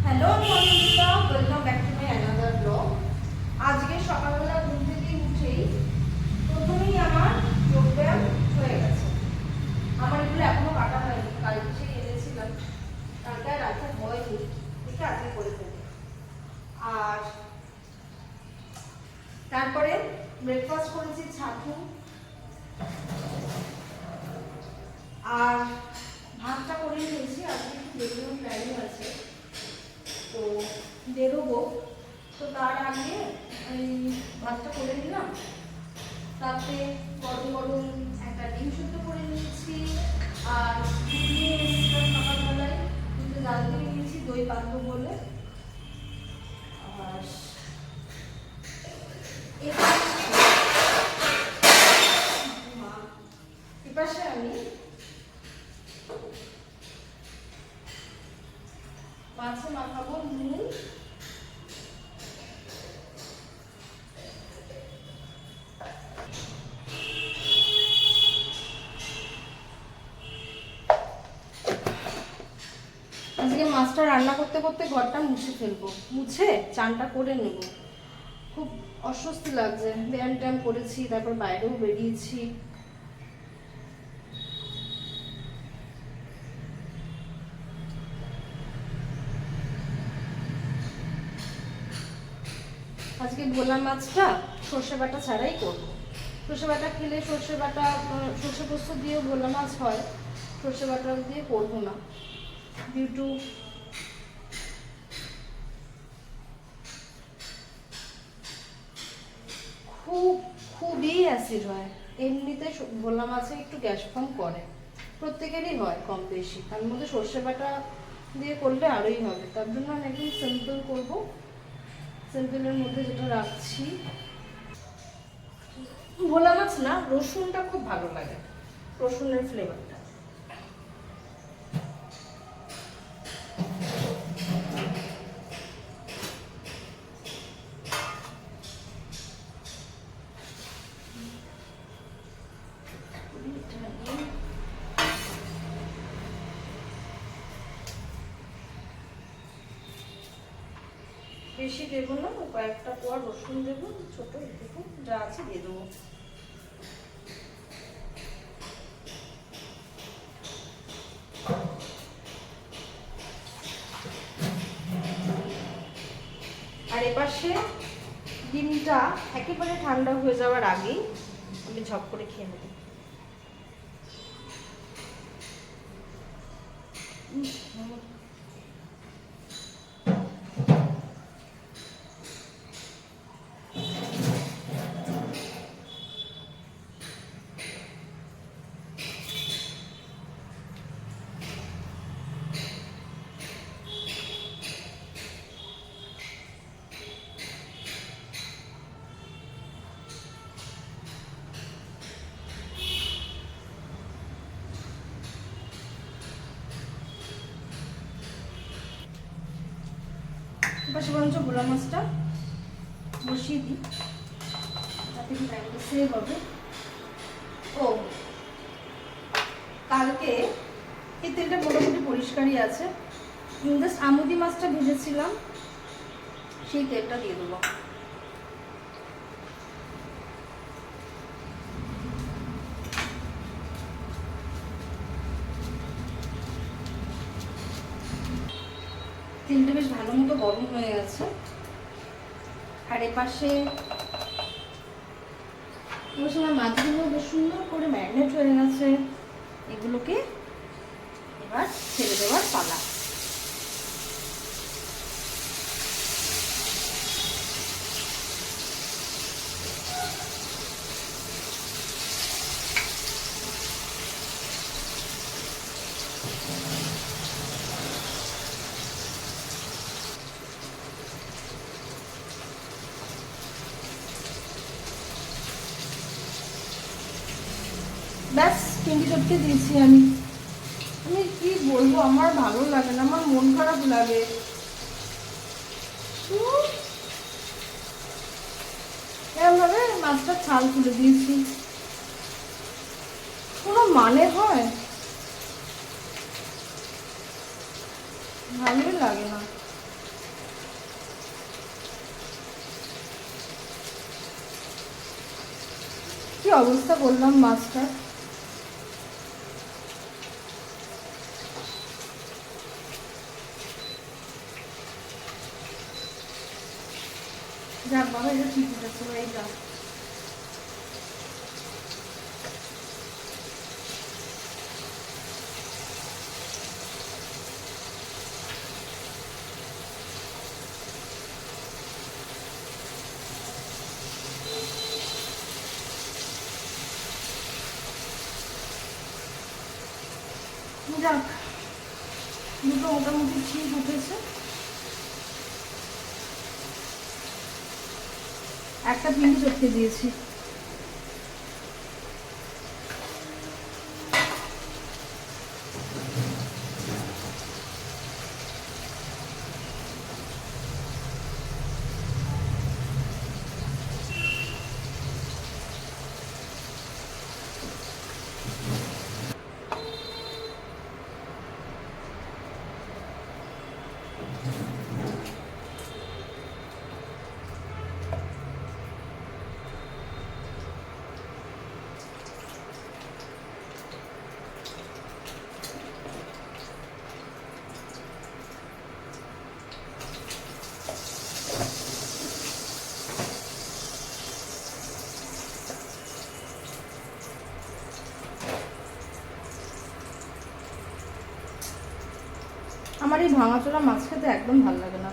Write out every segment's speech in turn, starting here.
Hello বন্ধুরা, welcome back to my another blog. আজকে সকালবেলা ঘুম থেকে উঠেই প্রথমেই আমার যোগব্যায়াম হয়ে গেছে। আমার এগুলো এখনো কাটা হয়নি, কালকে সেই এনেছিলাম, কালকে রাতে হয়নি, দেখে আজকে করে ফেলি। আর তারপরে ব্রেকফাস্ট করেছি ছাতু আর ভাতটা করে নিয়েছি। আজকে একটু বেরোনোর প্ল্যানিং আছে, তো বেরোবো, তো তার আগে ভাতটা করে নিলাম। তাতে গরম গরম একটা ডিম সুদ্ধ করে নিয়েছি আর দুধ নিয়ে এসেছিলাম সকালবেলায়, দুধে জাল দিয়ে নিয়েছি দই পাতবো বলে। আর এপাশে আমি মাছে মাখাবো নুন, আজকে মাছটা রান্না করতে করতে ঘরটা মুছে ফেলবো, মুছে চানটা করে নেব। খুব অস্বস্তি লাগছে, ব্যায়াম ট্যায়াম করেছি, তারপর বাইরেও বেরিয়েছি। আজকে ভোলা মাছটা সর্ষে বাটা ছাড়াই করবো। সর্ষে বাটা খেলে সর্ষে বাটা সর্ষে পোস্ত দিয়েও ভোলা মাছ হয়, সর্ষে বাটা দিয়ে করবো না। ডিউ টু খুবই অ্যাসিড হয়। এমনিতে ভোলা মাছে একটু গ্যাস ফর্ম করে, প্রত্যেকেরই হয় কম বেশি, তার মধ্যে সর্ষে বাটা দিয়ে করলে আরোই হবে। তার জন্য আমি একদম সিম্পল করবো, সিম্পলের মধ্যে যেটা রাখছি। ভোলা মাছ না, রসুনটা খুব ভালো লাগে, রসুনের ফ্লেভারটা। বেশি দেবো না, কয়েকটা কোয়া রসুন দেবো, ছোট একটু যা আছে দিয়ে দেবো। আর এপাশে ডিমটা একেবারে ঠান্ডা হয়ে যাওয়ার আগেই আমি ঝপ করে খেয়ে নেব। পাশে বরঞ্চ ভোলা মাছটা বসিয়ে দিই, তাতে কি টাইমটা সেভ হবে। ও কালকে এই তেলটা মোটামুটি পরিষ্কারই আছে, জাস্ট আমুদি মাছটা ভেজেছিলাম, সেই তেলটা দিয়ে দেবো। তেলটা বেশ ভালো মতো গরম হয়ে গেছে। আর এপাশে আমার মাছগুলো বেশ সুন্দর করে ম্যারিনেট হয়ে গেছে, এগুলোকে এবার ছেড়ে দেওয়ার পালা। ব্যাস টিন্ডি টপকে দিয়েছি আমি। আমি কি বলবো, আমার ভালো লাগে না, আমার মন খারাপ লাগে। এভাবে মাছটা ছাল তুলে দিয়েছি, কোনো মানে হয়? ভালোই লাগে না। অবস্থা করলাম মাছটা। যাক বাবা, এটা ঠিক আছে ভাই, যা। যাক, দুটো মোটামুটি ঠিক উঠেছে। একটা পিন্ডি চটকে দিয়েছি। আমার এই ভাঙাচোরা মাছ খেতে একদম ভালো লাগে না।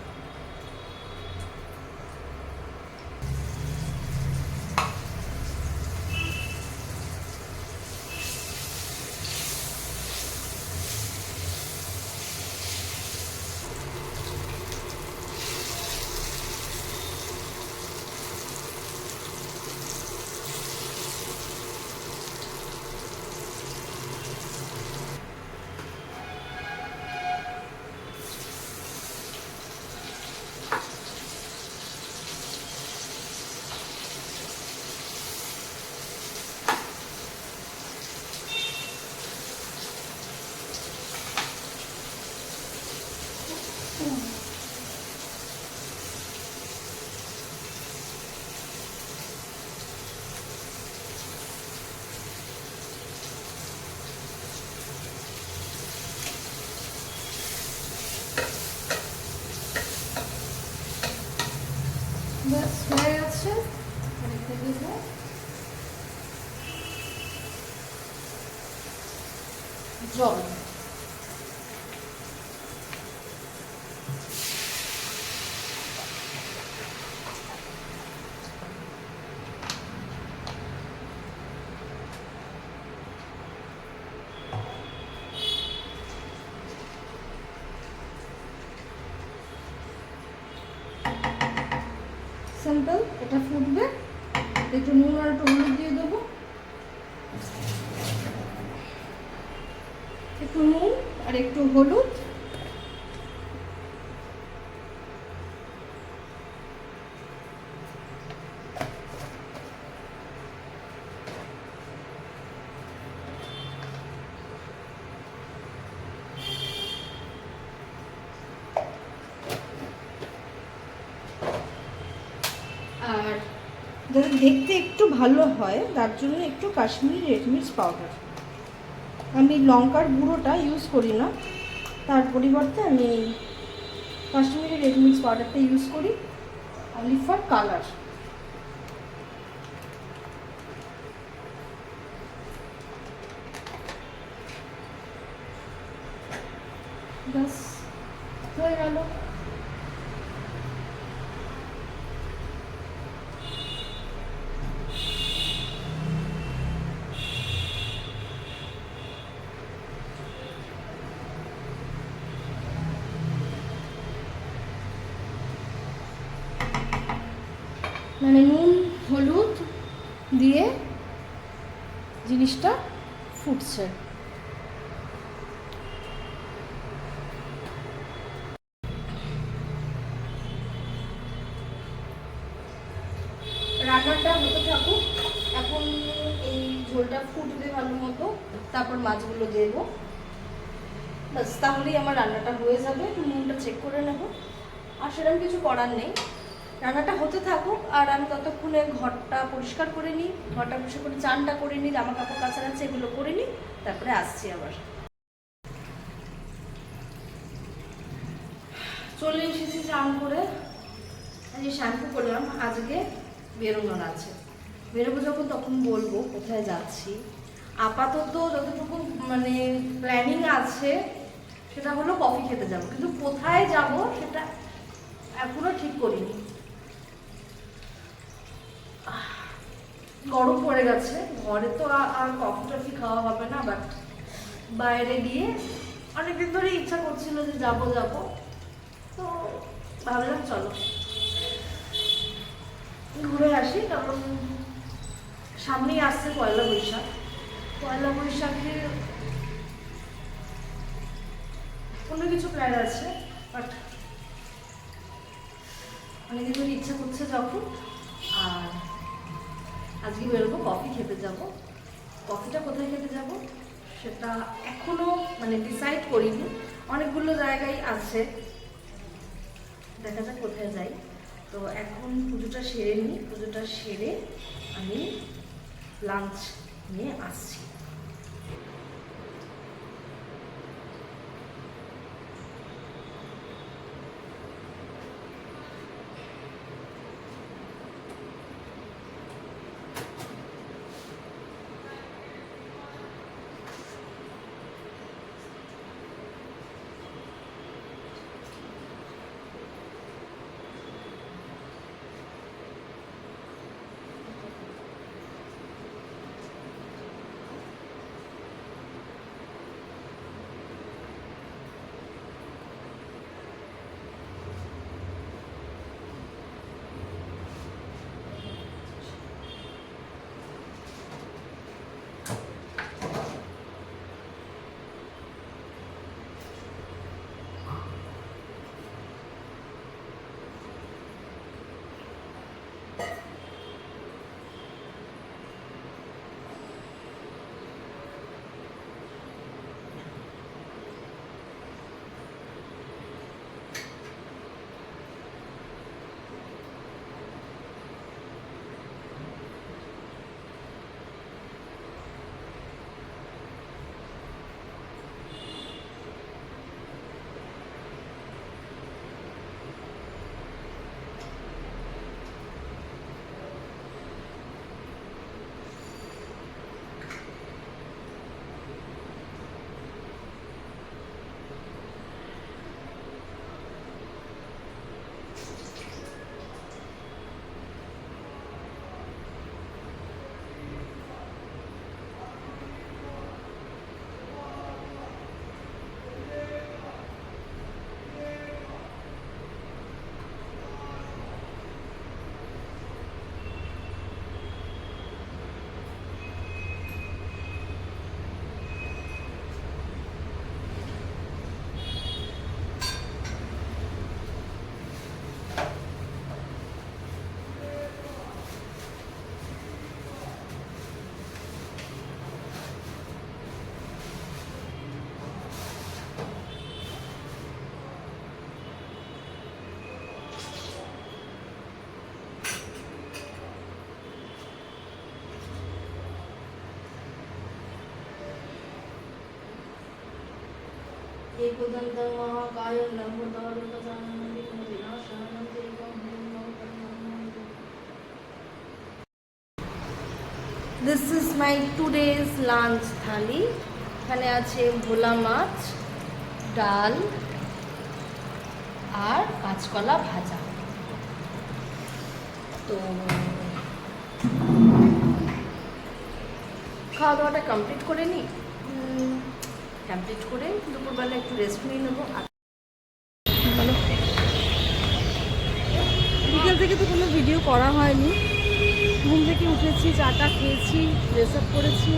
ব্যাস হয়ে গেছে। রেখে দিব। জল। সিম্পল, এটা ফুটবে, একটু নুন আর একটু হলুদ দিয়ে দেবো, একটু নুন আর একটু হলুদ, আর যাতে দেখতে একটু ভালো হয় তার জন্য একটু কাশ্মীরি রেড মির্চ পাউডার। আমি লঙ্কার গুঁড়োটা ইউজ করি না, তার পরিবর্তে আমি কাশ্মীরি রেড মির্চ পাউডারটা ইউজ করি, অনলি ফর কালার। ব্যাস হয়ে গেল। মানে নুন হলুদ দিয়ে জিনিসটা ফুটছে। রান্নাটা হতে থাকুক, এখন এই ঝোলটা ফুটবে ভালো মতো, তারপর মাছগুলো দেবো, ব্যাস তাহলেই আমার রান্নাটা হয়ে যাবে। একটু নুনটা চেক করে নেব, আর সেরকম কিছু করার নেই। রান্নাটা হতে থাকুক আর আমি ততক্ষণে ঘরটা পরিষ্কার করে নিই, ঘরটা পরিষ্কার করে চানটা করে নিই, জামা কাপড় কাচার আছে এগুলো করে নিই, তারপরে আসছি আবার। চলে এসেছি চান করে, এই শ্যাম্পু করলাম। আজকে বেরোনোর আছে, বেরোবো যখন তখন বলবো কোথায় যাচ্ছি। আপাতত যতটুকু মানে প্ল্যানিং আছে সেটা হলো কফি খেতে যাব, কিন্তু কোথায় যাব সেটা এখনো ঠিক করিনি। গরম পড়ে গেছে, ঘরে তো আর কফি টফি খাওয়া হবে না, বাট বাইরে গিয়ে অনেকদিন ধরে ইচ্ছা করছিল যে যাবো, তো ভাবলাম চলো ঘুরে আসি। কারণ সামনেই আসছে পয়লা বৈশাখ, পয়লা বৈশাখে অন্য কিছু প্ল্যান আছে, বাট অনেকদিন ধরে ইচ্ছা করছে যখন, আর আজকে বেরোবো, কফি খেতে যাব। কফিটা কোথায় খেতে যাব সেটা এখনো মানে ডিসাইড করিনি, অনেকগুলো জায়গায় আছে, দেখা যাক কোথায় যাই। তো এখন পুজোটা সেরে নিই, পুজোটা সেরে আমি লাঞ্চ নিয়ে আসছি। This is my today's lunch থালি। এখানে আছে ভোলা মাছ, ডাল আর কাঁচকলা ভাজা। তো খাওয়া দাওয়াটা কমপ্লিট করে নিই, কমপ্লিট করে দুপুরবেলা একটু রেস্ট নিয়ে নেবো। বিকেল থেকে তো কোনো ভিডিও করা হয়নি, ঘুম থেকে উঠেছি, চাটা খেয়েছি, ড্রেস আপ করেছি,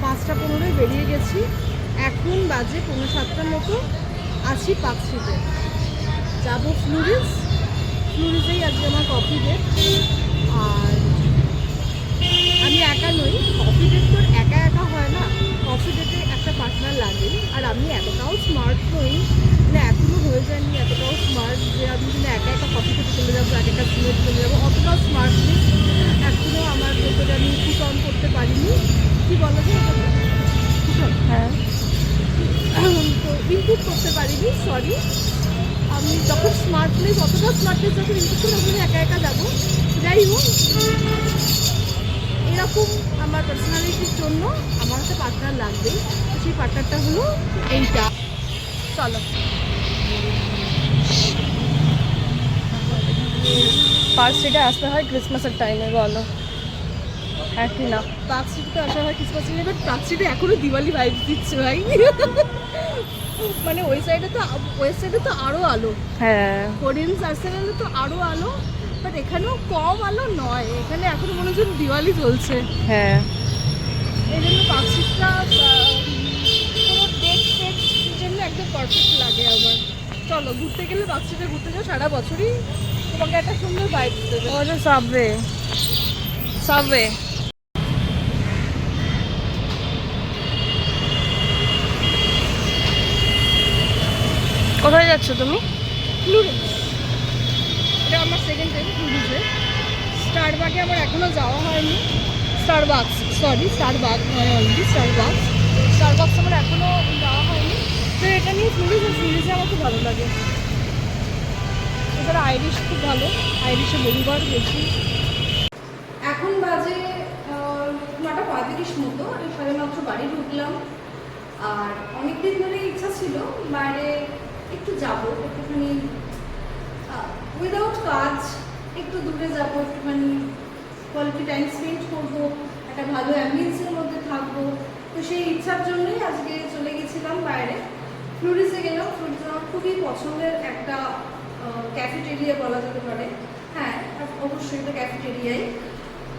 5:15 বেরিয়ে গেছি, এখন বাজে 7:15 মতো, আছি পাকশিতে, যাবো ফ্লুরিজেই আজকে আমার কফি ডেট। আর আমি একা নই, কফি ডেট তো একা হয় না, কফি ডেটে একটা পার্টনার লাগে। আর আমি এতটাও স্মার্ট নই, মানে এখনও হয়ে যায়নি এতটাও স্মার্ট যে আমি কিন্তু একা কফি খেতে চলে যাবো, একা সরি, আমি যখন স্মার্ট প্লেস, অতটা স্মার্ট প্লেস যখন ইউজ করি তখন একা একা যাবো। যাই হোক, এরকম আমার পার্সোনালিটির জন্য আমার একটা পার্টনার লাগবেই। তো সেই পার্টনারটা হলো এইটা। চলো, পার্ক স্ট্রিটে আসতে হয় ক্রিসমাসের টাইমে, বলো একই না? পার্ক স্ট্রিটে আসা হয় ক্রিসমাস টাইমে, বাট পার্ক স্ট্রিটে এখনও দিওয়ালি ভাইবস দিচ্ছে ভাই। মানে ওই সাইডে তো, ওয়েস্ট সাইডে তো আরও আলো, হ্যাঁ হরিণস আর্সেনালে তো আরও আলো, বাট এখানেও কম আলো নয়, এখানে এখনো মনে হচ্ছে দিওয়ালি চলছে। হ্যাঁ, এই জন্য পার্ক স্ট্রিটটা কোনো ডেট জন্য একদম পারফেক্ট লাগে আমার। চলো, ঘুরতে গেলে পার্ক স্ট্রিটে ঘুরতে যাও, সারা বছরই তোমাকে একটা সুন্দর ভাইব দেবে। ও যে সাবওয়ে, সাবওয়ে। কোথায় যাচ্ছ তুমি? ফ্লুরিস, এটা আমার সেকেন্ড টাইম ফ্লুরিসে। স্টারবাকে আমার এখনও যাওয়া হয়নি। স্টারবাকস নয়, অলরেডি স্টারবাকস আমার এখনও যাওয়া হয়নি। তো এটা নিয়ে ফ্লুরিসে আমার খুব ভালো লাগে। এছাড়া আইরিশ খুব ভালো, আইরিশে বহুবার গেছি। এখন বাজে 9:35 মতো, আমি সবেমাত্র বাড়ি ঢুকলাম। আর অনেকদিন ধরে ইচ্ছা ছিল বাইরে একটু যাবো, একটুখানি উইদাউট কাজ একটু দূরে যাবো, একটুখানি কোয়ালিটি টাইম স্পেন্ড করবো, একটা ভালো অ্যাম্বিয়েন্সের মধ্যে থাকবো। তো সেই ইচ্ছার জন্যই আজকে চলে গেছিলাম বাইরে, ফ্লুরিসে গেলাম। ফ্লুরিস আমার খুবই পছন্দের একটা ক্যাফেটেরিয়া বলা যেতে পারে। হ্যাঁ, অবশ্যই এটা ক্যাফেটেরিয়াই।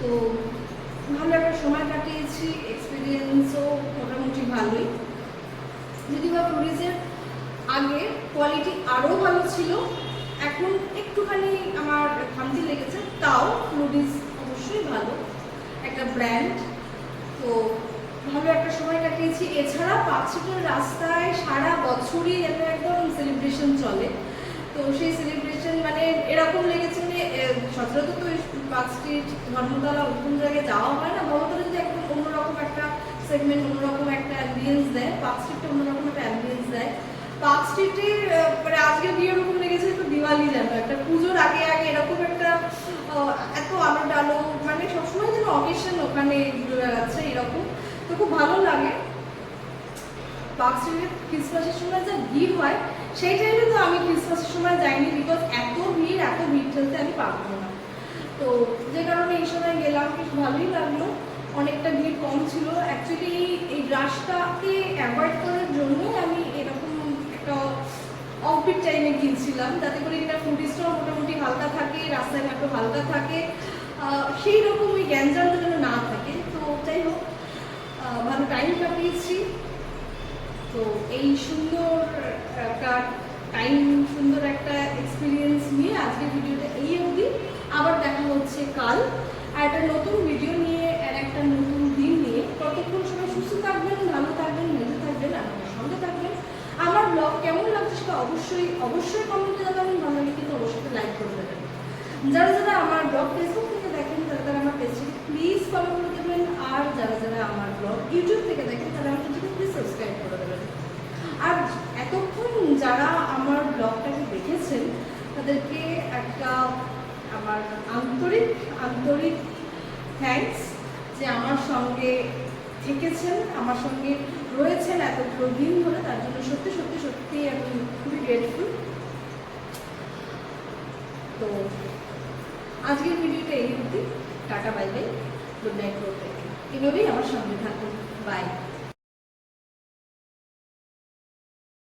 তো ভালো একটা সময় কাটিয়েছি, এক্সপিরিয়েন্সও মোটামুটি ভালোই। যদি বা ফ্লুরিসের আগে কোয়ালিটি আরও ভালো ছিল, এখন একটুখানি আমার খামতি লেগেছে, তাও ফ্লুরিস অবশ্যই ভালো একটা ব্র্যান্ড। তো ভালো একটা সময় কাটিয়েছি। এছাড়া পার্ক স্ট্রিটের রাস্তায় সারা বছরই একদম সেলিব্রেশন চলে। তো সেই সেলিব্রেশন মানে এরকম লেগেছে, মানে সচরাচর তো পার্ক স্ট্রিট, ধর্মতলা, ওরকম জায়গায় যাওয়া হয় না। ধর্মতলা যদি একদম অন্যরকম একটা সেগমেন্ট, অন্যরকম একটা অ্যাম্বিয়েন্স দেয়, পার্ক স্ট্রিটে অন্যরকম একটা অ্যাম্বিয়েন্স দেয়। পার্ক স্ট্রিটে মানে আজকে দিয়ে এরকম লেগেছে তো দিওয়ালি যেন একটা পুজোর আগে এরকম একটা এত আলো টালো, মানে সবসময় যেন অকেশন ওখানে ঘুরে বেড়াচ্ছে এরকম। তো খুব ভালো লাগে। পার্ক স্ট্রিটে ক্রিসমাসের সময় যা ভিড় হয়, সেই টাইমে তো আমি ক্রিসমাসের সময় যাইনি, বিকজ এত ভিড় ঠেলতে আমি পারবো না। তো যে কারণে এই সময় গেলাম, বেশ ভালোই লাগলো, অনেকটা ভিড় কম ছিল। অ্যাকচুয়ালি এই রাশটাকে অ্যাভয়েড করার জন্যই আমি এরকম একটা অফবিট টাইমে গিয়েছিলাম, যাতে করে কিনা ফুডিস্টও মোটামুটি হালকা থাকে, রাস্তাঘাটও হালকা থাকে, সেই রকম ওই গ্যাঞ্জামটা যেন না থাকে। তো যাই হোক, ভালো টাইম কাটিয়েছি। তো এই সুন্দর একটা টাইম, সুন্দর একটা এক্সপিরিয়েন্স নিয়ে আজকে ভিডিওটা এই অবধি। আবার দেখা হচ্ছে কাল আর একটা নতুন ভিডিও নিয়ে, আর একটা নতুন দিন নিয়ে। ততক্ষণ সবাই সুস্থ থাকবেন, ভালো থাকবেন, মেজে থাকবেন, আমাদের সঙ্গে থাকবেন। আমার ব্লগ কেমন লাগছে সেটা অবশ্যই কমেন্টে জানাবেন। ভালো লাগে কিন্তু অবশ্যই লাইক করে দেবেন। যারা আমার ব্লগ ফেসবুক থেকে দেখেন, তারা আমার পেজটিকে প্লিজ ফলো করে দেবেন। আর যারা আমার ব্লগ ইউটিউব থেকে দেখেন, তারা আমার পেজটিকে প্লিজ সাবস্ক্রাইব করে দেবেন। আর এতক্ষণ যারা আমার ব্লগটাকে দেখেছেন, তাদেরকে একটা আমার আন্তরিক থ্যাঙ্কস, যে আমার সঙ্গে থেকেছেন, আমার সঙ্গে রয়েছেন এতগুলো দিন ধরে। তার জন্য সত্যি আমি খুবই গ্রেটফুল। তো আজকের ভিডিওটা এই অবধি। Tata, bye bye, good night, এভাবেই আমার সঙ্গে থাকুন। বাই।